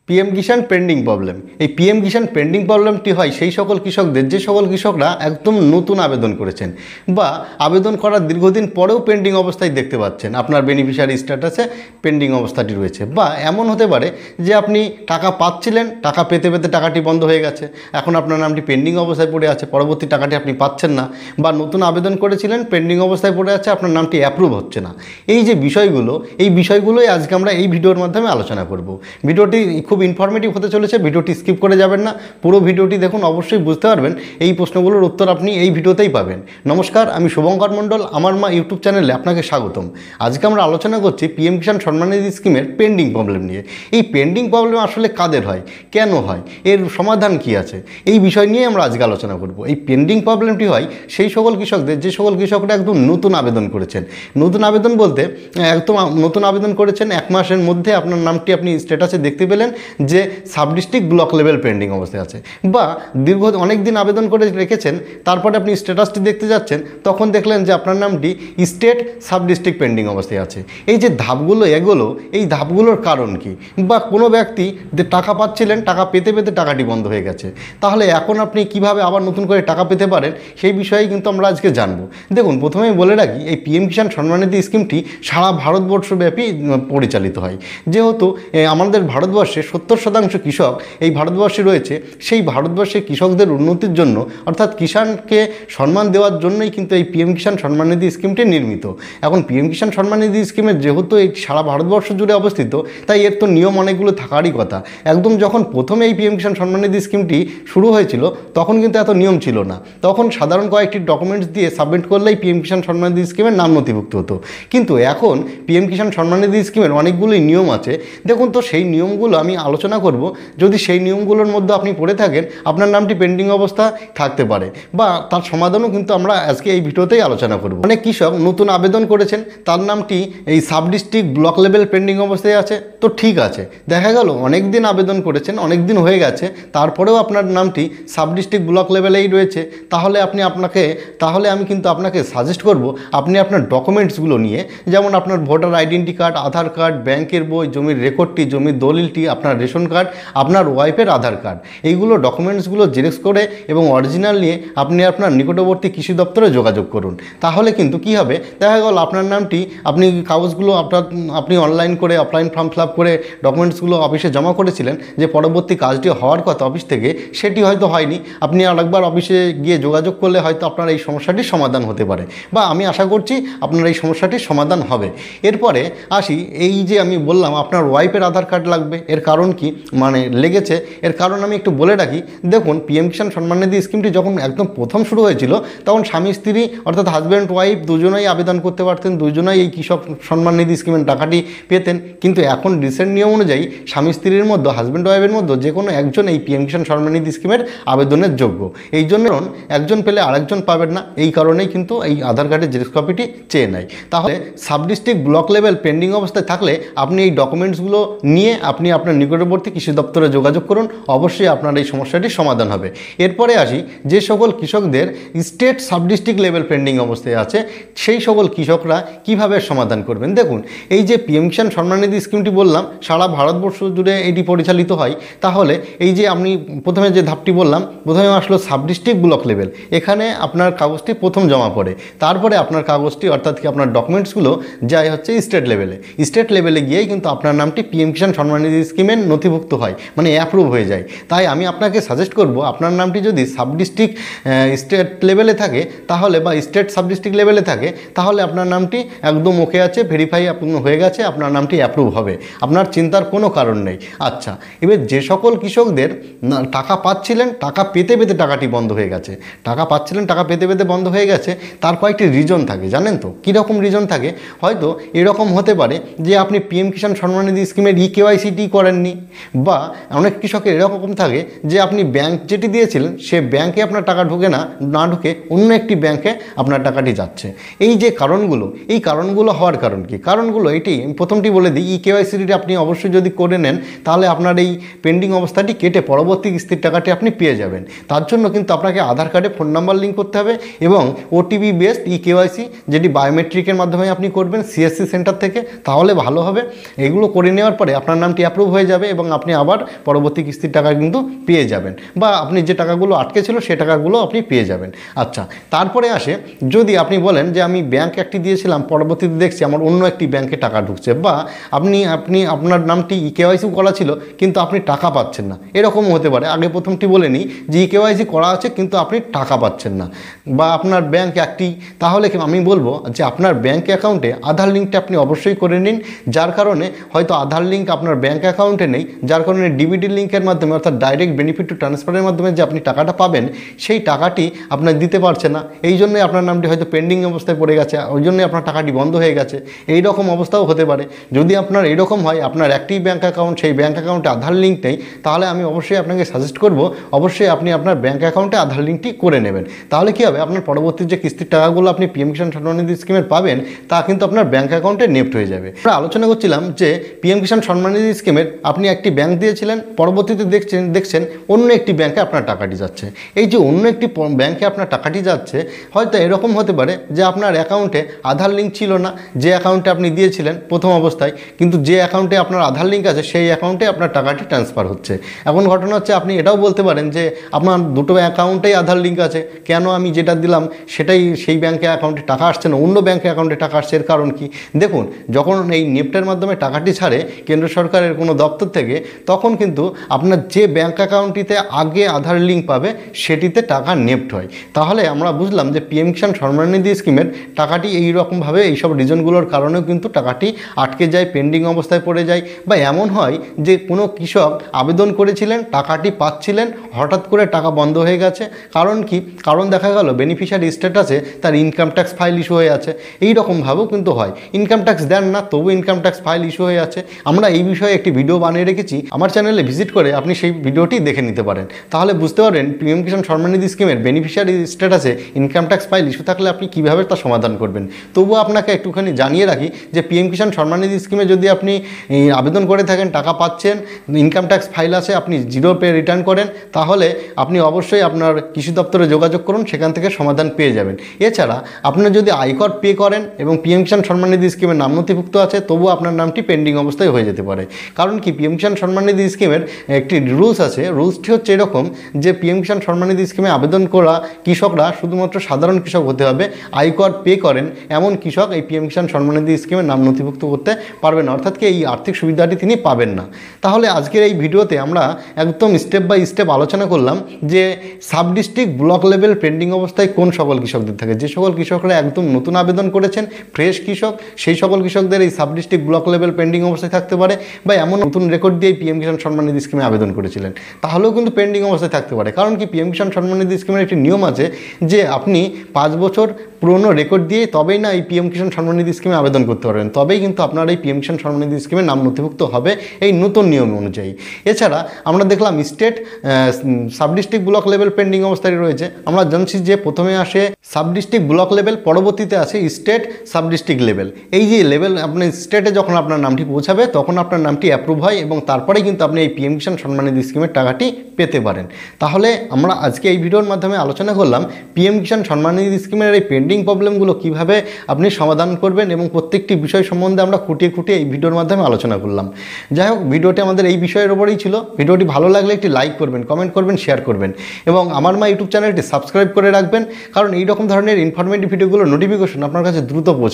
PM কিষাণ pending problem. এই PM কিষাণ pending প্রবলেমটি হয় সেই সকল কৃষকদের যে সকল কৃষকরা একদম নতুন আবেদন করেছেন বা আবেদন করার দীর্ঘদিন পরেও পেন্ডিং অবস্থায় দেখতে পাচ্ছেন আপনার বেনিফিশিয়ারি স্ট্যাটাসে পেন্ডিং অবস্থাটি রয়েছে। বা এমন হতে পারে যে আপনি টাকা পাচ্ছিলেন, টাকা পেতে পেতে টাকাটি বন্ধ হয়ে গেছে, এখন আপনার নামটি পেন্ডিং অবস্থায় পড়ে আছে, পরবর্তী টাকাটি আপনি পাচ্ছেন না। বা নতুন আবেদন করেছিলেন, পেন্ডিং অবস্থায় পড়ে আছে, আপনার নামটি অ্যাপ্রুভ হচ্ছে না। এই যে বিষয়গুলো, এই বিষয়গুলোই আজকে আমরা এই ভিডিওর মাধ্যমে আলোচনা করব। ভিডিওটি খুব ইনফরমেটিভ হতে চলেছে, ভিডিওটি স্কিপ করে যাবেন না, পুরো ভিডিওটি দেখুন, অবশ্যই বুঝতে পারবেন। এই প্রশ্নগুলোর উত্তর আপনি এই ভিডিওতেই পাবেন। নমস্কার, আমি শুভঙ্কর মণ্ডল, আমার মা ইউটিউব চ্যানেলে আপনাকে স্বাগতম। আজকে আমরা আলোচনা করছি পিএম কিষাণ সম্মান নিধি স্কিমের পেন্ডিং প্রবলেম নিয়ে। এই পেন্ডিং প্রবলেম আসলে কাদের হয়, কেন হয়, এর সমাধান কি আছে, এই বিষয় নিয়ে আমরা আজকে আলোচনা করব। এই পেন্ডিং প্রবলেমটি হয় সেই সকল কৃষকদের যে সকল কৃষকরা একদম নতুন আবেদন করেছেন। নতুন আবেদন বলতে একদম নতুন আবেদন করেছেন, 1 মাসের মধ্যে আপনার নামটি আপনি স্ট্যাটাসে দেখতে পেলেন যে sub district block level pending অবস্থায় আছে, বা দীর্ঘ অনেক দিন আবেদন করে রেখেছেন, তারপরে আপনি স্ট্যাটাসটি দেখতে যাচ্ছেন, তখন দেখলেন যে আপনার নামটি স্টেট সাব ডিস্ট্রিক্ট পেন্ডিং অবস্থায় আছে। এই যে ধাপগুলো এগুলো, এই ধাপগুলোর কারণ কি? বা কোনো ব্যক্তি যে টাকা পাচ্ছিলেন, টাকা পেতে পেতে টাকাটি বন্ধ হয়ে গেছে, তাহলে এখন আপনি কিভাবে আবার নতুন করে টাকা পেতে পারেন, সেই বিষয়ে কিন্তু আমরা আজকে জানবো। দেখুন, প্রথমেই বলে রাখি, এই পিএম কিষাণ সম্মান নিধি স্কিমটি সারা ভারতবর্ষব্যাপী পরিচালিত হয়। যেহেতু আমাদের ভারতবর্ষে 70% কৃষক এই ভারতবর্ষে রয়েছে, সেই ভারতবর্ষের কৃষকদের উন্নতির জন্য, অর্থাৎ কিষাণকে সম্মান দেওয়ার জন্যই কিন্তু এই পিএম কিষাণ সম্মান নিধি স্কিমটি নির্মিত। এখন পিএম কিষাণ সম্মান নিধি স্কিমের যেহেতু এই সারা ভারতবর্ষ জুড়ে অবস্থিত, তাই এর তো নিয়ম অনেকগুলো থাকারই কথা। একদম যখন প্রথমে এই পিএম কিষাণ সম্মান নিধি স্কিমটি শুরু হয়েছিল, তখন কিন্তু এত নিয়ম ছিল না। তখন সাধারণ কয়েকটি ডকুমেন্টস দিয়ে সাবমিট করলেই পিএম কিষাণ সম্মান নিধি স্কিমের নাম নথিভুক্ত হতো। কিন্তু এখন পিএম কিষাণ সম্মান নিধি স্কিমের অনেকগুলোই নিয়ম আছে। দেখুন, তো সেই নিয়মগুলো আমি আলোচনা করব। যদি সেই নিয়মগুলোর মধ্যে আপনি পড়ে থাকেন, আপনার নামটি পেন্ডিং অবস্থা থাকতে পারে, বা তার সমাধানও কিন্তু আমরা আজকে এই ভিডিওতেই আলোচনা করব। অনেক কৃষক নতুন আবেদন করেছেন, তার নামটি এই sub district block level pending অবস্থায় আছে। তো ঠিক আছে, দেখা গেল অনেক দিন আবেদন করেছেন, অনেক দিন হয়ে গেছে, তারপরেও আপনার নামটি সাব ডিস্ট্রিক্ট ব্লক লেভেলেই রয়েছে। তাহলে আমি কিন্তু আপনাকে সাজেস্ট করব, আপনি আপনার ডকুমেন্টসগুলো নিয়ে, যেমন আপনার ভোটার আইডেন্টি কার্ড, আধার কার্ড, ব্যাংকের বই, জমির রেকর্ডটি, জমির দলিলটি, আপনার রেশন কার্ড, আপনার ওয়াইফের আধার কার্ড, এইগুলো ডকুমেন্টসগুলো জেরক্স করে এবং অরিজিনাল নিয়ে আপনি আপনার নিকটবর্তী কৃষি দপ্তরে যোগাযোগ করুন। তাহলে কিন্তু কী হবে, দেখা গেল আপনার নামটি, আপনি কাগজগুলো আপনি অনলাইন করে অফলাইন ফর্ম ফিল আপ করে ডকুমেন্টসগুলো অফিসে জমা করেছিলেন, যে পরবর্তী কাজটি হওয়ার কথা অফিস থেকে, সেটি হয়তো হয়নি। আপনি আরেকবার অফিসে গিয়ে যোগাযোগ করলে হয়তো আপনার এই সমস্যাটির সমাধান হতে পারে, বা আমি আশা করছি আপনার এই সমস্যাটির সমাধান হবে। এরপরে আসি, এই যে আমি বললাম আপনার ওয়াইফের আধার কার্ড লাগবে, এর কারণ কি লেগেছে, এর কারণ আমি একটু বলে রাখি। দেখুন, পিএম কিষাণ সম্মান নিধি স্কিমটি যখন একদম প্রথম শুরু হয়েছিল, তখন স্বামী স্ত্রী অর্থাৎ হাজব্যান্ড ওয়াইফ দুজনেই আবেদন করতে পারতেন, দুজনেই এই কৃষক সম্মান নিধি স্কিমের টাকাটি পেতেন। কিন্তু এখন রিসেন্ট নিয়ম অনুযায়ী স্বামী স্ত্রীর মধ্যে, হাজব্যান্ড ওয়াইফের মধ্যে যে কোনো একজন এই পিএম কিষাণ সম্মান নিধি স্কিমের আবেদনের যোগ্য। এই জন্য একজন পেলে আরেকজন পাবেন না, এই কারণেই কিন্তু এই আধার কার্ডের জেরক্স কপিটি চেয়ে নেয়। তাহলে sub district block level pending অবস্থায় থাকলে আপনি এই ডকুমেন্টসগুলো নিয়ে আপনি আপনার নিকটবর্তী কৃষি দপ্তরে যোগাযোগ করুন, অবশ্যই আপনার এই সমস্যাটির সমাধান হবে। এরপরে আসি, যে সকল কৃষকদের state sub district level pending অবস্থায় আছে, সেই সকল কৃষকরা কিভাবে সমাধান করবেন। দেখুন, এই যে পিএম কিষাণ সম্মান নিধি স্কিমটি বললাম, সারা ভারতবর্ষ জুড়ে এটি পরিচালিত হয়। তাহলে এই যে আমি প্রথমে যে ধাপটি বললাম, প্রথমে আসলো সাব ডিস্ট্রিক্ট ব্লক লেভেল, এখানে আপনার কাগজটি প্রথম জমা পড়ে, তারপরে আপনার কাগজটি অর্থাৎ কি আপনার ডকুমেন্টসগুলো যায় হচ্ছে স্টেট লেভেলে। স্টেট লেভেলে গিয়েই কিন্তু আপনার নামটি পিএম কিষাণ সম্মান নিধি স্কিমের নথিভুক্ত হয়, অ্যাপ্রুভ হয়ে যায়। তাই আমি আপনাকে সাজেস্ট করব, আপনার নামটি যদি সাব ডিস্ট্রিক্ট স্টেট লেভেলে থাকে, তাহলে বা স্টেট সাব ডিস্ট্রিক্ট লেভেলে থাকে, তাহলে আপনার নামটি একদম ওকে আছে, ভেরিফাই হয়ে গেছে, আপনার নামটি অ্যাপ্রুভ হবে, আপনার চিন্তার কোনো কারণ নেই। আচ্ছা, এবার যে সকল কৃষকদের টাকা পাচ্ছিলেন, টাকা পেতে পেতে টাকাটি বন্ধ হয়ে গেছে, টাকা পাচ্ছিলেন, টাকা পেতে পেতে বন্ধ হয়ে গেছে, তার কয়েকটি রিজন থাকে, জানেন তো কীরকম রিজন থাকে? হয়তো এরকম হতে পারে যে আপনি পিএম কিষাণ সম্মান নিধি স্কিমের কেওয়াইসিটি করেননি, বা অনেক কৃষকের এরকম থাকে যে আপনি ব্যাংক যেটি দিয়েছিলেন, সে ব্যাংকে আপনার টাকা না ঢুকে অন্য একটি ব্যাংকে আপনার টাকাটি যাচ্ছে। এই যে কারণগুলো, এই কারণগুলো হওয়ার কারণ কি? কারণগুলো এটি প্রথমটি বলে দিই, কেওয়াইসিটি আপনি অবশ্যই যদি করে নেন, তাহলে আপনার এই পেন্ডিং অবস্থাটি কেটে পরবর্তী কিস্তির টাকাটি আপনি পেয়ে যাবেন। তার জন্য কিন্তু আপনাকে আধার কার্ডে ফোন নাম্বার লিঙ্ক করতে হবে এবং ওটিপি বেসড কেওয়াইসি, যেটি বায়োমেট্রিকের মাধ্যমে আপনি করবেন সিএসসি সেন্টার থেকে, তাহলে ভালো হবে। এগুলো করে নেওয়ার পরে আপনার নামটি অ্যাপ্রুভ হয়ে যাবে। যাবে এবং আপনি আবার পরবর্তী কিস্তির টাকা কিন্তু পেয়ে যাবেন, বা আপনি যে টাকাগুলো আটকে ছিল সে টাকাগুলো আপনি পেয়ে যাবেন। আচ্ছা, তারপরে আসে যদি আপনি বলেন যে আমি ব্যাংক একটি দিয়েছিলাম, পরবর্তীতে দেখছি আমার অন্য একটি ব্যাংকে টাকা ঢুকছে, বা আপনার নামটি ইকেওয়াইসি করা ছিল কিন্তু আপনি টাকা পাচ্ছেন না, এরকমও হতে পারে। আগে প্রথমটি বলে নিই যে ইকেওয়াইসি করা আছে কিন্তু আপনি টাকা পাচ্ছেন না, বা আপনার ব্যাংক একটি, তাহলে আমি বলবো যে আপনার ব্যাংক অ্যাকাউন্টে আধার লিঙ্কটা আপনি অবশ্যই করে নিন। যার কারণে হয়তো আধার লিঙ্ক আপনার ব্যাংক অ্যাকাউন্টে নেই, যার কারণে ডিবিটি লিঙ্কের মাধ্যমে অর্থাৎ ডাইরেক্ট বেনিফিট টু ট্রান্সফারের মাধ্যমে যে আপনি টাকাটা পাবেন সেই টাকাটি আপনার দিতে পারছে না, এই জন্যই আপনার নামটি হয়তো পেন্ডিং অবস্থায় পড়ে গেছে, ওই জন্যই আপনার টাকাটি বন্ধ হয়ে গেছে। এই রকম অবস্থাও হতে পারে। যদি আপনার এরকম হয়, আপনার একটি ব্যাংক অ্যাকাউন্ট, সেই ব্যাংক অ্যাকাউন্টে আধার লিঙ্ক নেই, তাহলে আমি অবশ্যই আপনাকে সাজেস্ট করব অবশ্যই আপনি আপনার ব্যাংক অ্যাকাউন্টে আধার লিঙ্কটি করে নেবেন। তাহলে কী হবে, আপনার পরবর্তী যে কিস্তির টাকাগুলো আপনি পিএম কিষাণ সম্মানিধি স্কিমের পাবেন তা কিন্তু আপনার ব্যাংক অ্যাকাউন্টে নেফট হয়ে যাবে। আমরা আলোচনা করছিলাম যে পিএম কিষাণ সম্মানিধি স্কিমের আপনি একটি ব্যাংক দিয়েছিলেন, পরবর্তীতে দেখছেন অন্য একটি ব্যাংকে আপনার টাকাটি যাচ্ছে। এই যে অন্য একটি ব্যাংকে আপনার টাকাটি যাচ্ছে, হয়তো এরকম হতে পারে যে আপনার অ্যাকাউন্টে আধার লিঙ্ক ছিল না, যে অ্যাকাউন্টে আপনি দিয়েছিলেন প্রথম অবস্থায়, কিন্তু যে অ্যাকাউন্টে আপনার আধার লিঙ্ক আছে সেই অ্যাকাউন্টে আপনার টাকাটি ট্রান্সফার হচ্ছে। এখন ঘটনা হচ্ছে আপনি এটাও বলতে পারেন যে আপনার দুটো অ্যাকাউন্টেই আধার লিঙ্ক আছে, কেন আমি যেটা দিলাম সেটাই সেই ব্যাংকে অ্যাকাউন্টে টাকা আসছে না, অন্য ব্যাংকে অ্যাকাউন্টে টাকা আসছে, এর কারণ কি? দেখুন, যখন এই নেফটের মাধ্যমে টাকাটি ছাড়ে কেন্দ্র সরকারের কোনো দপ্তর থেকে, তখন কিন্তু আপনার যে ব্যাংক অ্যাকাউন্টটিতে আগে আধার লিঙ্ক পাবে সেটিতে টাকা নেফট হয়। তাহলে আমরা বুঝলাম যে পিএম কিষাণ সম্মাননিধি স্কিমের টাকাটি এই রকমভাবে এইসব রিজনগুলোর কারণেও কিন্তু টাকাটি আটকে যায়, পেন্ডিং অবস্থায় পড়ে যায়, বা এমন হয় যে কোনো কৃষক আবেদন করেছিলেন, টাকাটি পাচ্ছিলেন, হঠাৎ করে টাকা বন্ধ হয়ে গেছে। কারণ কি? কারণ দেখা গেল বেনিফিশিয়ারি স্ট্যাটাসে তার ইনকাম ট্যাক্স ফাইল ইস্যু হয়ে আছে। এই রকমভাবেও কিন্তু হয়, ইনকাম ট্যাক্স দেন না তবু ইনকাম ট্যাক্স ফাইল ইস্যু হয়ে আছে। আমরা এই বিষয়ে একটি ভিডিও বানিয়ে রেখেছি, আমার চ্যানেলে ভিজিট করে আপনি সেই ভিডিওটি দেখে নিতে পারেন। তাহলে বুঝতে পারবেন পিএম কিষাণ সম্মাননিধি স্কিমের বেনিফিশিয়ারি স্ট্যাটাসে ইনকাম ট্যাক্স ফাইল ইস্যু থাকলে আপনি কীভাবে তা সমাধান করবেন। তবুও আপনাকে একটুখানি জানিয়ে রাখি যে পিএম কিষাণ সম্মাননিধি স্কিমে যদি আপনি আবেদন করে থাকেন, টাকা পাচ্ছেন, ইনকাম ট্যাক্স ফাইল আছে, আপনি জিরো পে রিটার্ন করেন, তাহলে আপনি অবশ্যই আপনার কৃষি দপ্তরে যোগাযোগ করুন, সেখান থেকে সমাধান পেয়ে যাবেন। এছাড়া আপনি যদি আয়কর পে করেন এবং পিএম কিষাণ সম্মাননিধি স্কিমের নাম নথিভুক্ত আছে, তবুও আপনার নামটি পেন্ডিং অবস্থায় হয়ে যেতে পারে। কারণ কি? পিএম কিষাণ সম্মাননিধি স্কিমের একটি রুলস আছে, রুলসটি হচ্ছে এরকম যে পিএম কিষাণ সম্মাননিধি স্কিমে আবেদন করা কৃষকরা শুধুমাত্র সাধারণ কৃষক হতে হবে, আয়কর পে করেন এমন কৃষক এই পিএম কিষাণ সম্মাননিধি স্কিমের নাম নথিভুক্ত করতে পারবেন না, অর্থাৎ কি এই আর্থিক সুবিধাটি তিনি পাবেন না। তাহলে আজকের এই ভিডিওতে আমরা একদম স্টেপ বাই স্টেপ আলোচনা করলাম যে sub district block level pending অবস্থায় কোন সকল কৃষকদের থাকে। যে সকল কৃষকরা একদম নতুন আবেদন করেছেন, ফ্রেশ কৃষক, সেই সকল কৃষকদের এই sub district block level pending অবস্থায় থাকতে পারে, বা এমন নতুন রেকর্ড দিয়ে পিএম কিষাণ সম্মাননিধি স্কিমে আবেদন করেছিলেন, তাহলেও কিন্তু পেন্ডিং অবস্থায় থাকতে পারে। কারণ কি? পিএম কিষাণ সম্মাননিধি স্কিমের একটি নিয়ম আছে যে আপনি 5 বছর পুরনো রেকর্ড দিয়ে তবেই না এই পিএম কিষাণ সম্মাননিধি স্কিমে আবেদন করতে পারবেন, তবেই কিন্তু আপনার এই পিএম কিষাণ সম্মাননিধি স্কিমে নাম নথিভুক্ত হবে এই নতুন নিয়ম অনুযায়ী। এছাড়া আমরা দেখলাম state sub district block level pending অবস্থায় রয়েছে। আমরা জানছি যে প্রথমে আসে সাব ডিস্ট্রিক্ট ব্লক লেভেল, পরবর্তীতে আসে স্টেট সাব ডিস্ট্রিক্ট লেভেল। এই যে লেভেল আপনি স্টেটে যখন আপনার নামটি পৌঁছাবে তখন আপনার নামটি অ্যাপ্রুভ হয় এবং তারপরেই কিন্তু আপনি এই পিএম কিষাণ সম্মাননিধি স্কিমের টাকাটি পেতে পারেন। তাহলে আমরা আজকে এই ভিডিওর মাধ্যমে আলোচনা করলাম পিএম কিষাণ সম্মাননিধি স্কিমের এই পেন্ডিং প্রবলেমগুলো কিভাবে আপনি সমাধান করবেন এবং প্রত্যেকটি বিষয় সম্বন্ধে আমরা খুঁটিয়ে খুঁটিয়ে এই ভিডিওর মাধ্যমে আলোচনা করলাম। যাই হোক, ভিডিওটি আমাদের এই বিষয়ের ওপরেই ছিল। ভিডিওটি ভালো লাগলে একটি লাইক করবেন, কমেন্ট করবেন, শেয়ার করবেন এবং আমার মা ইউটিউব চ্যানেলটি সাবস্ক্রাইব করে রাখবেন, কারণ এই রকম ধরনের ইনফরমেটিভ ভিডিওগুলোর নোটিফিকেশন আপনার কাছে দ্রুত পৌঁছে